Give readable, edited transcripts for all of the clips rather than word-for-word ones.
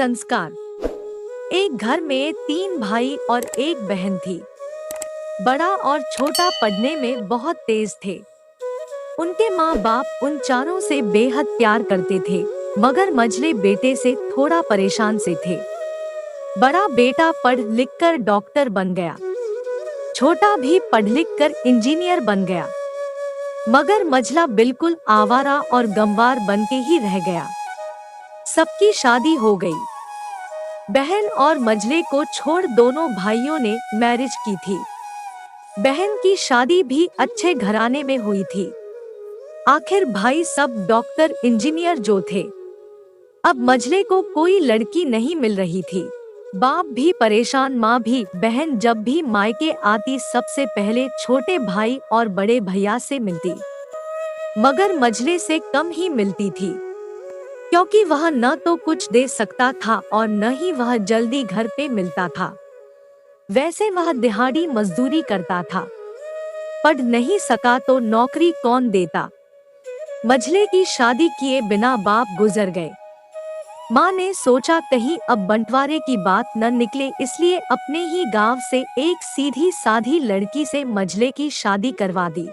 संस्कार। एक घर में 3 भाई और एक बहन थी। बड़ा और छोटा पढ़ने में बहुत तेज थे। उनके माँ बाप उन चारों से बेहद प्यार करते थे, मगर मझले बेटे से थोड़ा परेशान से थे। बड़ा बेटा पढ़ लिख कर डॉक्टर बन गया, छोटा भी पढ़ लिख कर इंजीनियर बन गया, मगर मझला बिल्कुल आवारा और गंवार बन के ही रह गया। सबकी शादी हो गई। बहन और मझले को छोड़ दोनों भाइयों ने मैरिज की थी। बहन की शादी भी अच्छे घराने में हुई थी। आखिर भाई सब डॉक्टर इंजीनियर जो थे। अब मझले को कोई लड़की नहीं मिल रही थी। बाप भी परेशान, माँ भी। बहन जब भी मायके आती सबसे पहले छोटे भाई और बड़े भैया से मिलती, मगर मझले से कम ही मिलती थी, क्योंकि वह न तो कुछ दे सकता था और न ही वह जल्दी घर पे मिलता था। वैसे वह दिहाड़ी मजदूरी करता था, पढ़ नहीं सका तो नौकरी कौन देता। मझले की शादी किए बिना बाप गुजर गए। माँ ने सोचा कहीं अब बंटवारे की बात न निकले, इसलिए अपने ही गांव से एक सीधी साधी लड़की से मझले की शादी करवा दी।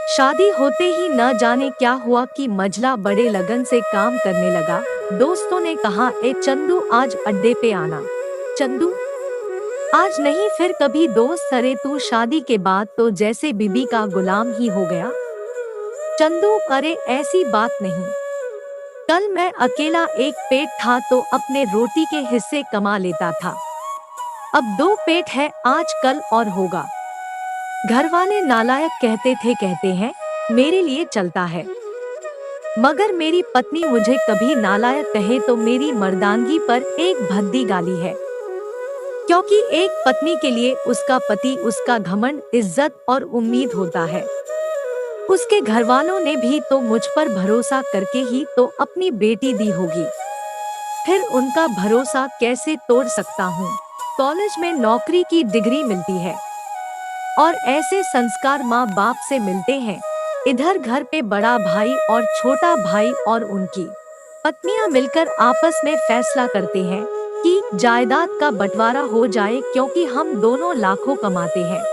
शादी होते ही न जाने क्या हुआ कि मझला बड़े लगन से काम करने लगा। दोस्तों ने कहा, ए चंदू आज अड्डे पे आना। चंदू, आज नहीं फिर कभी दोस्त। अरे तू शादी के बाद तो जैसे बीबी का गुलाम ही हो गया। चंदू, अरे ऐसी बात नहीं, कल मैं अकेला एक पेट था तो अपने रोटी के हिस्से कमा लेता था, अब 2 पेट है, आज कल और होगा। घर वाले नालायक कहते हैं मेरे लिए चलता है, मगर मेरी पत्नी मुझे कभी नालायक कहे तो मेरी मर्दानगी पर एक भद्दी गाली है, क्योंकि एक पत्नी के लिए उसका पति उसका घमंड, इज्जत और उम्मीद होता है। उसके घर वालों ने भी तो मुझ पर भरोसा करके ही तो अपनी बेटी दी होगी, फिर उनका भरोसा कैसे तोड़ सकता हूँ। कॉलेज में नौकरी की डिग्री मिलती है और ऐसे संस्कार माँ बाप से मिलते हैं। इधर घर पे बड़ा भाई और छोटा भाई और उनकी पत्नियां मिलकर आपस में फैसला करते हैं कि जायदाद का बंटवारा हो जाए, क्योंकि हम दोनों लाखों कमाते हैं,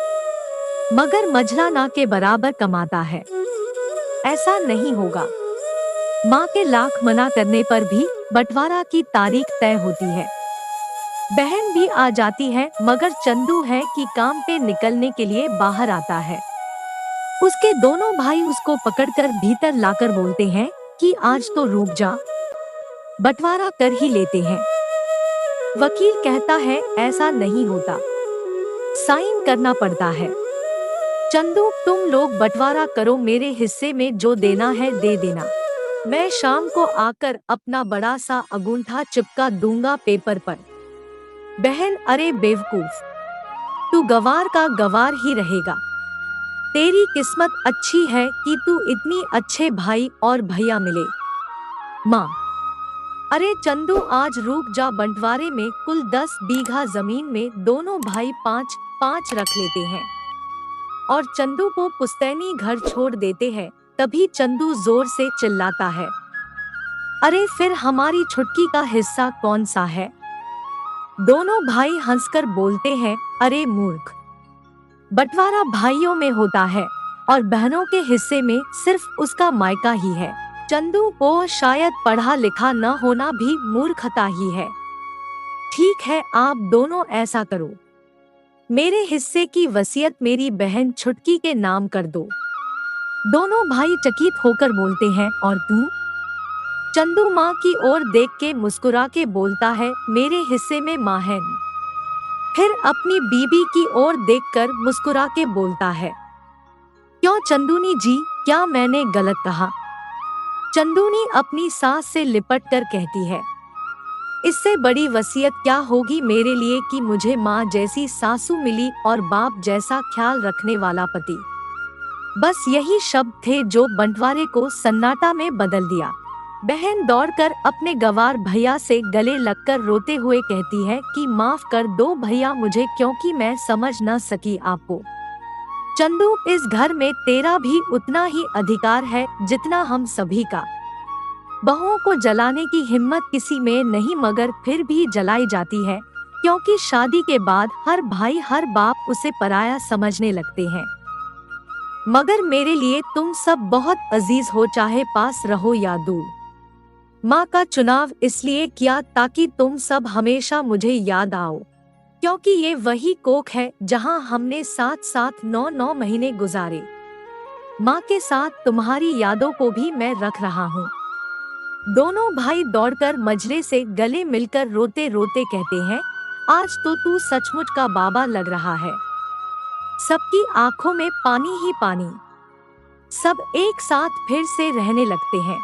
मगर मझला ना के बराबर कमाता है। ऐसा नहीं होगा। माँ के लाख मना करने पर भी बंटवारा की तारीख तय होती है। बहन भी आ जाती है, मगर चंदू है कि काम पे निकलने के लिए बाहर आता है। उसके दोनों भाई उसको पकड़कर भीतर लाकर बोलते हैं कि आज तो रुक जा, बंटवारा कर ही लेते हैं। वकील कहता है ऐसा नहीं होता, साइन करना पड़ता है। चंदू, तुम लोग बंटवारा करो, मेरे हिस्से में जो देना है दे देना, मैं शाम को आकर अपना बड़ा सा अंगूठा चिपका दूंगा पेपर पर। बहन, अरे बेवकूफ, तू गवार का गवार ही रहेगा। तेरी किस्मत अच्छी है कि तू इतनी अच्छे भाई और भैया मिले। माँ, अरे चंदू आज रुक जा, बंटवारे में कुल 10 बीघा जमीन में दोनों भाई 5-5 रख लेते हैं और चंदू को पुश्तैनी घर छोड़ देते हैं। तभी चंदू जोर से चिल्लाता है, अरे फिर हमारी छुटकी का हिस्सा कौन सा है। दोनों भाई हंसकर बोलते हैं, अरे मूर्ख, बंटवारा भाइयों में होता है और बहनों के हिस्से में सिर्फ उसका मायका ही है। चंदू को शायद पढ़ा लिखा न होना भी मूर्खता ही है। ठीक है, आप दोनों ऐसा करो, मेरे हिस्से की वसीयत मेरी बहन छुटकी के नाम कर दो। दोनों भाई चकित होकर बोलते हैं, और तू? चंदू माँ की ओर देख के मुस्कुरा के बोलता है, मेरे हिस्से में माँ है। फिर अपनी बीबी की ओर देखकर मुस्कुरा के बोलता है, क्यों चंदूनी जी, क्या मैंने गलत कहा? चंदूनी अपनी सास से लिपट कर कहती है, इससे बड़ी वसीयत क्या होगी मेरे लिए कि मुझे माँ जैसी सासू मिली और बाप जैसा ख्याल रखने वाला पति। बस यही शब्द थे जो बंटवारे को सन्नाटा में बदल दिया। बहन दौड़कर अपने गवार भैया से गले लगकर रोते हुए कहती है कि माफ कर दो भैया मुझे, क्योंकि मैं समझ न सकी आपको। चंदू, इस घर में तेरा भी उतना ही अधिकार है जितना हम सभी का। बहुओं को जलाने की हिम्मत किसी में नहीं, मगर फिर भी जलाई जाती है, क्योंकि शादी के बाद हर भाई हर बाप उसे पराया समझने लगते हैं। मगर मेरे लिए तुम सब बहुत अजीज हो, चाहे पास रहो या दूर। माँ का चुनाव इसलिए किया ताकि तुम सब हमेशा मुझे याद आओ, क्योंकि ये वही कोख है जहाँ हमने साथ साथ 9 महीने गुजारे। माँ के साथ तुम्हारी यादों को भी मैं रख रहा हूँ। दोनों भाई दौड़कर मजरे से गले मिलकर रोते रोते कहते हैं, आज तो तू सचमुच का बाबा लग रहा है। सबकी आंखों में पानी ही पानी। सब एक साथ फिर से रहने लगते हैं।